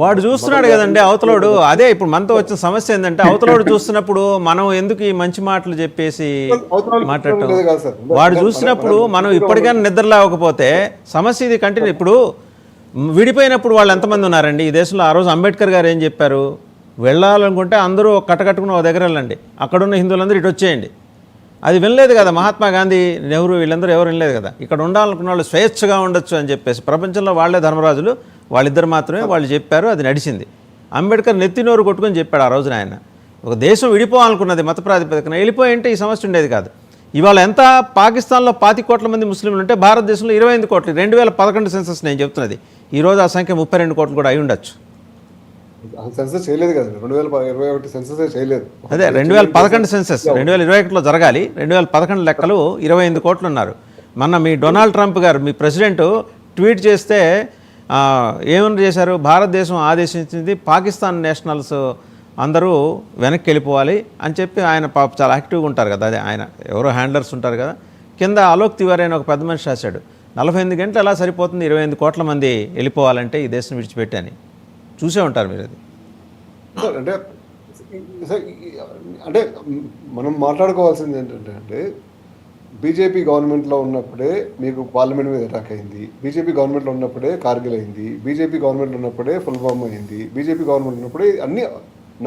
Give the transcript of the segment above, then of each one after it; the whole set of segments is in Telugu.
వాడు చూస్తున్నాడు కదండి అవతలోడు. అదే ఇప్పుడు మనతో వచ్చిన సమస్య ఏంటంటే అవతలోడు చూస్తున్నప్పుడు మనం ఎందుకు ఈ మంచి మాటలు చెప్పేసి మాట్లాడటం. వాడు చూసినప్పుడు మనం ఇప్పటికైనా నిద్ర లేవకపోతే సమస్య ఇది కంటిన్యూ. ఇప్పుడు విడిపోయినప్పుడు వాళ్ళు ఎంతమంది ఉన్నారండి ఈ దేశంలో? ఆ రోజు అంబేద్కర్ గారు ఏం చెప్పారు? వెళ్ళాలనుకుంటే అందరూ కట్టకట్టుకుని ఒక దగ్గర వెళ్ళండి, అక్కడున్న హిందువులందరూ ఇటు వచ్చేయండి. అది వినలేదు కదా మహాత్మా గాంధీ, నెహ్రూ, వీళ్ళందరూ ఎవరు వినలేదు కదా. ఇక్కడ ఉండాలనుకున్న వాళ్ళు స్వేచ్ఛగా ఉండొచ్చు అని చెప్పేసి ప్రపంచంలో వాళ్ళే ధర్మరాజులు, వాళ్ళిద్దరు మాత్రమే వాళ్ళు చెప్పారు, అది నడిచింది. అంబేద్కర్ నెత్తినోరు కొట్టుకొని చెప్పాడు ఆ రోజున ఆయన. ఒక దేశం విడిపోవాలనుకున్నది మత ప్రాతిపదికన, వెళ్ళిపోయి అంటే ఈ సమస్య ఉండేది కాదు. ఇవాళ ఎంత పాకిస్తాన్లో 25 కోట్ల మంది ముస్లింలు ఉంటే భారతదేశంలో 25 కోట్లు. 2011 సెన్సస్ నేను చెప్తున్నది. ఈరోజు ఆ సంఖ్య 32 కోట్లు కూడా అయి ఉండొచ్చు. సెన్సస్ చేయలేదు కదా, 2021 సెన్సస్ చేయలేదు. అదే 2011 సెన్సస్ 2021లో జరగాలి. 2011 లెక్కలు 25 కోట్లు ఉన్నారు. మొన్న మీ డొనాల్డ్ ట్రంప్ గారు, మీ ప్రెసిడెంట్ ట్వీట్ చేస్తే ఏమని చేశారు? భారతదేశం ఆదేశించింది పాకిస్తాన్ నేషనల్స్ అందరూ వెనక్కి వెళ్ళిపోవాలి అని చెప్పి. ఆయన పాప చాలా యాక్టివ్గా ఉంటారు కదా, అదే ఆయన ఎవరో హ్యాండ్లర్స్ ఉంటారు కదా, కింద అలోక్ తివారీ అని ఒక పెద్ద మనిషి రాశాడు, 48 గంటలు ఎలా సరిపోతుంది 25 కోట్ల మంది వెళ్ళిపోవాలంటే ఈ దేశం విడిచిపెట్టి అని. చూసే ఉంటారు మీరు అది. అంటే అంటే మనం మాట్లాడుకోవాల్సింది ఏంటంటే బీజేపీ గవర్నమెంట్లో ఉన్నప్పుడే మీకు పార్లమెంట్ మీద అటాక్ అయింది, బీజేపీ గవర్నమెంట్లో ఉన్నప్పుడే కార్గిల్ అయింది, బీజేపీ గవర్నమెంట్లో ఉన్నప్పుడే పుల్వామా అయింది, బీజేపీ గవర్నమెంట్ ఉన్నప్పుడే అన్ని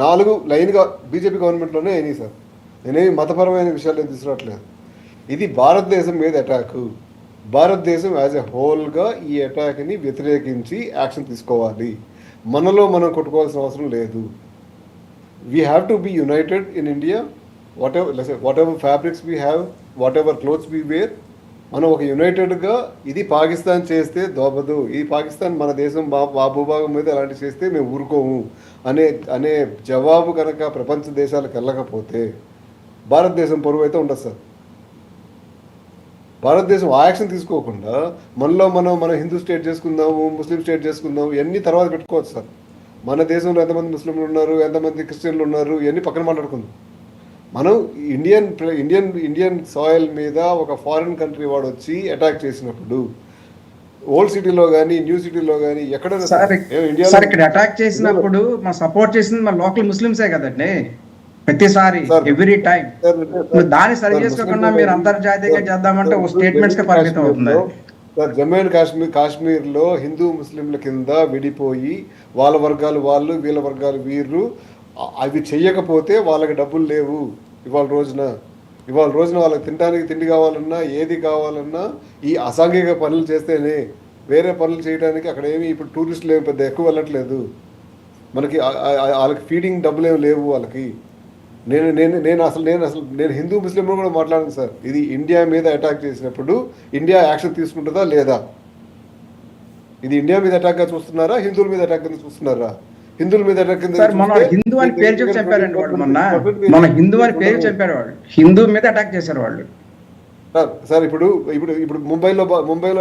4 లైన్గా బీజేపీ గవర్నమెంట్లోనే అయినాయి సార్. నేనేమి మతపరమైన విషయాలు ఏం తీసుకురావట్లేదు. ఇది భారతదేశం మీద అటాక్. భారతదేశం యాజ్ ఎ హోల్గా ఈ అటాక్ని వ్యతిరేకించి యాక్షన్ తీసుకోవాలి. మనలో మనం కొట్టుకోవాల్సిన అవసరం లేదు. We have to be united in India. Whatever fabrics we have, whatever clothes we wear, మనం ఒక యునైటెడ్గా ఇది పాకిస్తాన్ చేస్తే దోబదు, ఈ పాకిస్తాన్ మన దేశం మా భూభాగం మీద అలాంటి చేస్తే మేము ఊరుకోము అనే జవాబు కనుక ప్రపంచ దేశాలకు వెళ్ళకపోతే భారతదేశం పరువు అయితే ఉండదు సార్. భారతదేశం ఆ యాక్షన్ తీసుకోకుండా మనలో మనం హిందూ స్టేట్ చేసుకుందాము, ముస్లిం స్టేట్ చేసుకుందాము, ఇవన్నీ తర్వాత పెట్టుకోవచ్చు సార్. మన దేశంలో ఎంతమంది ముస్లింలు ఉన్నారు, ఎంతమంది క్రిస్టియన్లు ఉన్నారు, ఇవన్నీ పక్కన మాట్లాడుకుందాం. మనం ఇండియన్ సాయిల్ మీద ఒక ఫారిన్ కంట్రీ వాడు వచ్చి అటాక్ చేసినప్పుడు ఓల్డ్ సిటీలో కానీ న్యూ సిటీలో కానీ ఎక్కడైనా ఇక్కడ అటాక్ చేసినప్పుడు మా సపోర్ట్ చేసింది మన లోకల్ ముస్లింసే కదండి ప్రతిసారి, ఎవ్రీ టైం. దాన్ని సరి చేసుకోకుండా మీరు అంతర్జాతీయంగా చేద్దామంటే ఒక స్టేట్మెంట్స్ కి పరిమితం అవుతుంది. జమ్మూ అండ్ కాశ్మీర్లో హిందూ ముస్లింల కింద విడిపోయి వాళ్ళ వర్గాలు వాళ్ళు, వీళ్ళ వర్గాలు వీళ్ళు, అవి చెయ్యకపోతే వాళ్ళకి డబ్బులు లేవు. ఇవాళ రోజున వాళ్ళకి తినడానికి తిండి కావాలన్నా, ఏది కావాలన్నా ఈ అసాంఘిక పనులు చేస్తేనే. వేరే పనులు చేయడానికి అక్కడ ఏమి ఇప్పుడు టూరిస్టులు ఏమి పెద్ద ఎక్కువ వెళ్ళట్లేదు. మనకి వాళ్ళకి ఫీడింగ్ డబ్బులు ఏమి లేవు వాళ్ళకి. నేను హిందూ ముస్లింలు కూడా మాట్లాడాను సార్. ఇది ఇండియా మీద అటాక్ చేసినప్పుడు ఇండియా యాక్షన్ తీసుకుంటుందా లేదా? ఇది ఇండియా మీద అటాక్గా చూస్తున్నారా, హిందువుల మీద అటాక్ కింద చూస్తున్నారా? హిందువుల మీద అటాక్ కింద. మన హిందూ అని పేరు చెప్పి చెప్పారండి వాడు, మన హిందూ అని పేరు చెప్పారు వాళ్ళు, హిందూ మీద అటాక్ చేశారు వాళ్ళు సార్. ఇప్పుడు ముంబైలో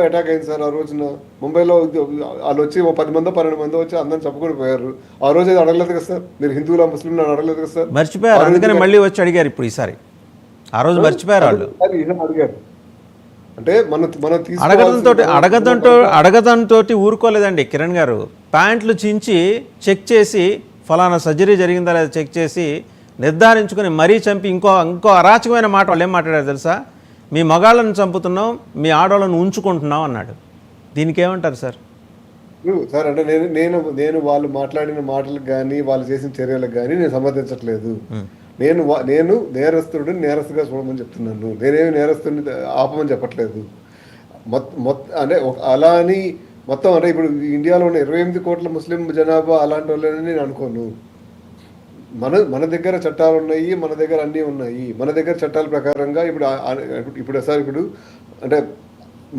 అటాక్ అయింది సార్. ఆ రోజున ముంబైలో వాళ్ళు వచ్చి 10 మందో 12 మందో వచ్చి అందరిని చెప్పుకొని పోయారు. ఆ రోజు అది అడగలేదు కదా సార్, మీరు హిందువుల ముస్లింలు అడగలేదు కదా సార్. మర్చిపోయారు, అందుకని మళ్ళీ వచ్చి అడిగారు ఇప్పుడు ఈసారి. ఆ రోజు మర్చిపోయారు వాళ్ళు, అడిగారు. అంటే అడగదంతో ఊరుకోలేదండి కిరణ్ గారు. ప్యాంట్లు చించి చెక్ చేసి ఫలానా సర్జరీ జరిగిందా లేదా చెక్ చేసి నిర్ధారించుకొని మరీ చంపి ఇంకో అరాచకమైన మాట వాళ్ళు ఏం మాట్లాడారు తెలుసా? మీ మగాళ్ళను చంపుతున్నాం, మీ ఆడవాళ్ళను ఉంచుకుంటున్నాం అన్నాడు. దీనికి ఏమంటారు సార్? సార్ అంటే నేను వాళ్ళు మాట్లాడిన మాటలకు కానీ వాళ్ళు చేసిన చర్యలకు కానీ నేను సమర్థించట్లేదు. నేను నేరస్తుడిని నేరస్తుగా చూడమని చెప్తున్నాను. నేనేమి నేరస్తుడిని ఆపమని చెప్పట్లేదు. అంటే అలా అని మొత్తం అంటే ఇప్పుడు ఇండియాలో ఉన్న 28 కోట్ల ముస్లిం జనాభా అలాంటి వాళ్ళని నేను అనుకోను. మన దగ్గర చట్టాలు ఉన్నాయి, మన దగ్గర అన్నీ ఉన్నాయి. మన దగ్గర చట్టాల ప్రకారంగా ఇప్పుడు అంటే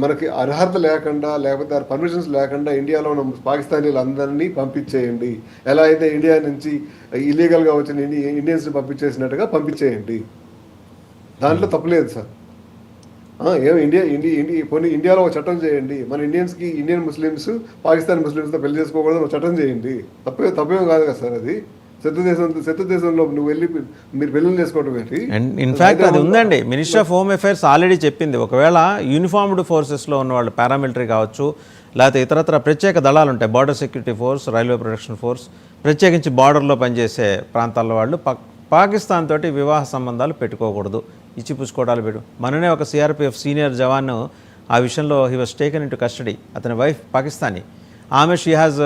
మనకి అర్హత లేకుండా లేకపోతే పర్మిషన్స్ లేకుండా ఇండియాలో ఉన్న పాకిస్తానీలు అందరినీ పంపించేయండి. ఎలా అయితే ఇండియా నుంచి ఇల్లీగల్గా వచ్చిన ఇండియన్స్ని పంపించేసినట్టుగా పంపించేయండి. దాంట్లో తప్పులేదు సార్. ఇండియాలో ఒక చట్టం చేయండి. మన ఇండియన్ ముస్లిమ్స్ పాకిస్తాన్ ముస్లిమ్స్తో పెళ్లి చేసుకోకూడదు ఒక చట్టం చేయండి. తప్పేం కాదు కదా సార్. అది శత్రు దేశంలో నువ్వు వెళ్ళి మీరు పెళ్లి చేసుకోవడం ఏంటి? ఇన్ఫాక్ట్ అది ఉందండి. Ministry of home affairs already చెప్పింది, ఒకవేళ యూనిఫార్మ్డ్ ఫోర్సెస్లో ఉన్న వాళ్ళు, పారామిలిటరీ కావచ్చు లేకపోతే ఇతరత్ర ప్రత్యేక దళాలు ఉంటాయి, border security force, railway protection force, ప్రత్యేకించి బార్డర్లో పనిచేసే ప్రాంతాల వాళ్ళు పాకిస్తాన్ తోటి వివాహ సంబంధాలు పెట్టుకోకూడదు, ఇచ్చిపుచ్చుకోవడాలు మననే ఒక సిఆర్పిఎఫ్ సీనియర్ జవాన్ ఆ విషయంలో he was taken in to custody. అతని వైఫ్ పాకిస్తానీ, ఆమె she has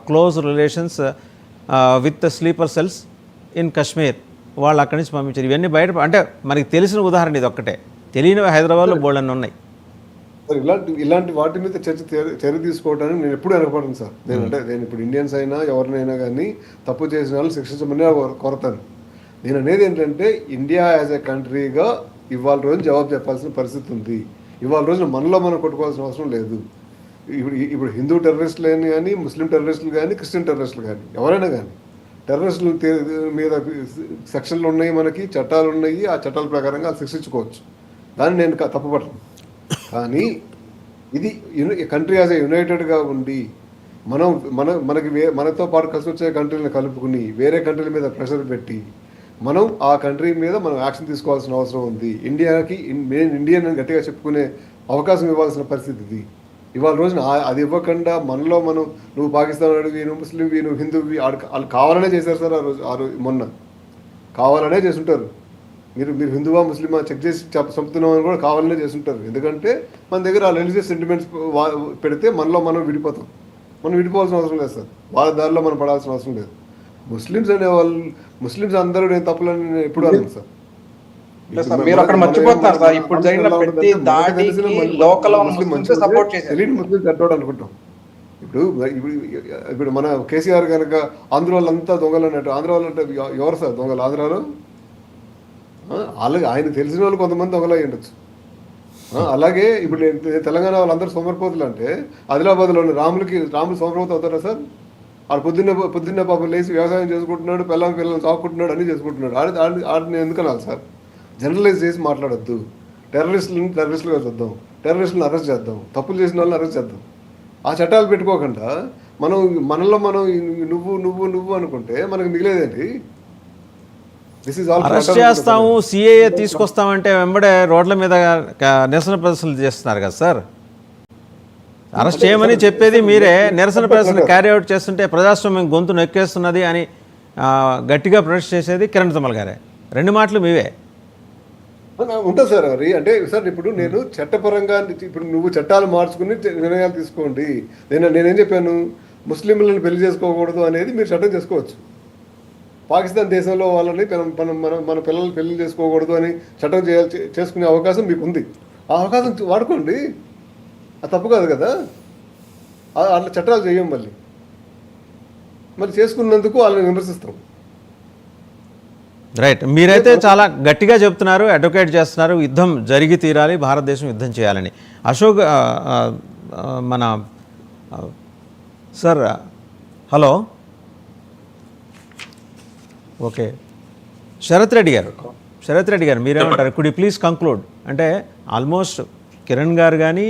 close relations with sleeper cells in Kashmir, వాళ్ళు అక్కడి నుంచి పంపించారు. ఇవన్నీ బయట అంటే మనకి తెలిసిన ఉదాహరణ ఇది ఒక్కటే, తెలియనివి హైదరాబాద్లో బోల్డన్ని ఉన్నాయి. సార్ ఇలాంటి వాటి మీద చర్య తీసుకోవడానికి నేను ఎప్పుడు వెనకపడను సార్. నేను ఇప్పుడు ఇండియన్స్ అయినా ఎవరినైనా కానీ తప్పు చేసిన వాళ్ళు శిక్షించమని కోరతాను. నేను అనేది ఏంటంటే ఇండియా యాజ్ ఎ కంట్రీగా ఇవాళ రోజు జవాబు చెప్పాల్సిన పరిస్థితి ఉంది. ఇవాళ రోజున మనలో మనం కొట్టుకోవాల్సిన అవసరం లేదు. ఇప్పుడు హిందూ టెర్రరిస్టులు కానీ, ముస్లిం టెర్రరిస్టులు కానీ, క్రిస్టియన్ టెర్రరిస్టులు కానీ, ఎవరైనా కానీ టెర్రరిస్టుల మీద సెక్షన్లు ఉన్నాయి, మనకి చట్టాలు ఉన్నాయి. ఆ చట్టాల ప్రకారంగా శిక్షించుకోవచ్చు, దాన్ని నేను తప్పుపడను. కానీ ఇది కంట్రీ యాజ్ ఏ యునైటెడ్గా ఉండి మనతో పాటు కలిసి వచ్చే కంట్రీలను కలుపుకుని వేరే కంట్రీల మీద ప్రెషర్ పెట్టి మనం ఆ కంట్రీ మీద మనం యాక్షన్ తీసుకోవాల్సిన అవసరం ఉంది. ఇండియాకి నేను ఇండియన్ అని గట్టిగా చెప్పుకునే అవకాశం ఇవ్వాల్సిన పరిస్థితి ఇది. ఇవాళ రోజున అది ఇవ్వకుండా మనలో మనం నువ్వు పాకిస్తాన్ వాడివి, నువ్వు ముస్లింవి, నువ్వు హిందువువి, వాళ్ళు కావాలనే చేశారు సార్. ఆ రోజు మొన్న కావాలనే చేసుంటారు. మీరు హిందువా ముస్లిమా చెక్ చేసి చంపుతున్నామని కూడా కావాలనే చేస్తుంటారు. ఎందుకంటే మన దగ్గర ఆ రిలీజియస్ సెంటిమెంట్స్ పెడితే మనలో మనం విడిపోతాం. మనం విడిపోవాల్సిన అవసరం లేదు సార్, వాళ్ళ దారిలో మనం పడాల్సిన అవసరం లేదు. ముస్లిమ్స్ అనేవాళ్ళు, ముస్లిమ్స్ అందరూ నేను తప్పులని నేను ఎప్పుడు అన్నాను సార్. మీరు అక్కడ మర్చిపోతారు సార్, ఇప్పుడు జరిగిన ప్రతి దాడికి లోకల్ సపోర్ట్ చేశారు. తెలియని ముస్లిం చట్టోడు అనుకుంటాం. ఇప్పుడు మన కేసీఆర్ కనుక ఆంధ్ర వాళ్ళంతా దొంగలు అన్నట్టు, ఆంధ్ర వాళ్ళు అంటే ఎవరు సార్ దొంగలు ఆంధ్రాలో? అలాగే ఆయన తెలిసిన వాళ్ళు కొంతమంది దొంగలు అయి ఉండొచ్చు. అలాగే ఇప్పుడు నేను తెలంగాణ వాళ్ళందరూ సోమరిపోతులు అంటే ఆదిలాబాద్లోని రాములు సోమరిపోతు అవుతారా సార్? ఆడు పొద్దున్నే పాపం లేచి వ్యవసాయం చేసుకుంటున్నాడు, పిల్లల్ని సాగుకుంటున్నాడు, అన్నీ చేసుకుంటున్నాడు. ఆడిని ఎందుకు అనాలి సార్? జనరలైజ్ చేసి మాట్లాడొద్దు. టెర్రరిస్టులుగా చూద్దాం, టెర్రరిస్టులను అరెస్ట్ చేద్దాం, తప్పులు చేసిన వాళ్ళని అరెస్ట్ చేద్దాం. ఆ చట్టాలు పెట్టుకోకుండా మనలో మనం నువ్వు అనుకుంటే మనకు మిగిలేదేంటి? అరెస్ట్ చేస్తాము, సిఏఏ తీసుకొస్తామంటే వెంబడే రోడ్ల మీద నిరసన ప్రదర్శనలు చేస్తున్నారు కదా సార్. అరెస్ట్ చేయమని చెప్పేది మీరే, నిరసన ప్రదర్శన క్యారీ అవుట్ చేస్తుంటే ప్రజాస్వామ్యం గొంతు నొక్కేస్తున్నది అని గట్టిగా ప్రొటెస్ట్ చేసేది కిరణ్ తమ్మల్ గారే. రెండు మాటలు మీవే ఉంటుంది సార్. అది అంటే సార్ ఇప్పుడు నేను చట్టపరంగా ఇప్పుడు నువ్వు చట్టాలు మార్చుకుని నిర్ణయాలు తీసుకోండి. నేనేం చెప్పాను? ముస్లింలను పెళ్లి చేసుకోకూడదు అనేది మీరు చట్టం చేసుకోవచ్చు. పాకిస్తాన్ దేశంలో వాళ్ళని మన పిల్లల్ని పెళ్లి చేసుకోకూడదు అని చట్టం చేసుకునే అవకాశం మీకు ఉంది. ఆ అవకాశం వాడుకోండి, అది తప్పు కాదు కదా. అట్లా చట్టాలు చేయం, మళ్ళీ చేసుకున్నందుకు వాళ్ళని విమర్శిస్తాం. రైట్, మీరైతే చాలా గట్టిగా చెప్తున్నారు, అడ్వకేట్ చేస్తున్నారు, యుద్ధం జరిగి తీరాలి, భారతదేశం యుద్ధం చేయాలని. అశోక్ మన sir, hello, okay, Sharath Reddy garu మీరేమంటారు? Could you please conclude? అంటే ఆల్మోస్ట్ కిరణ్ గారు కానీ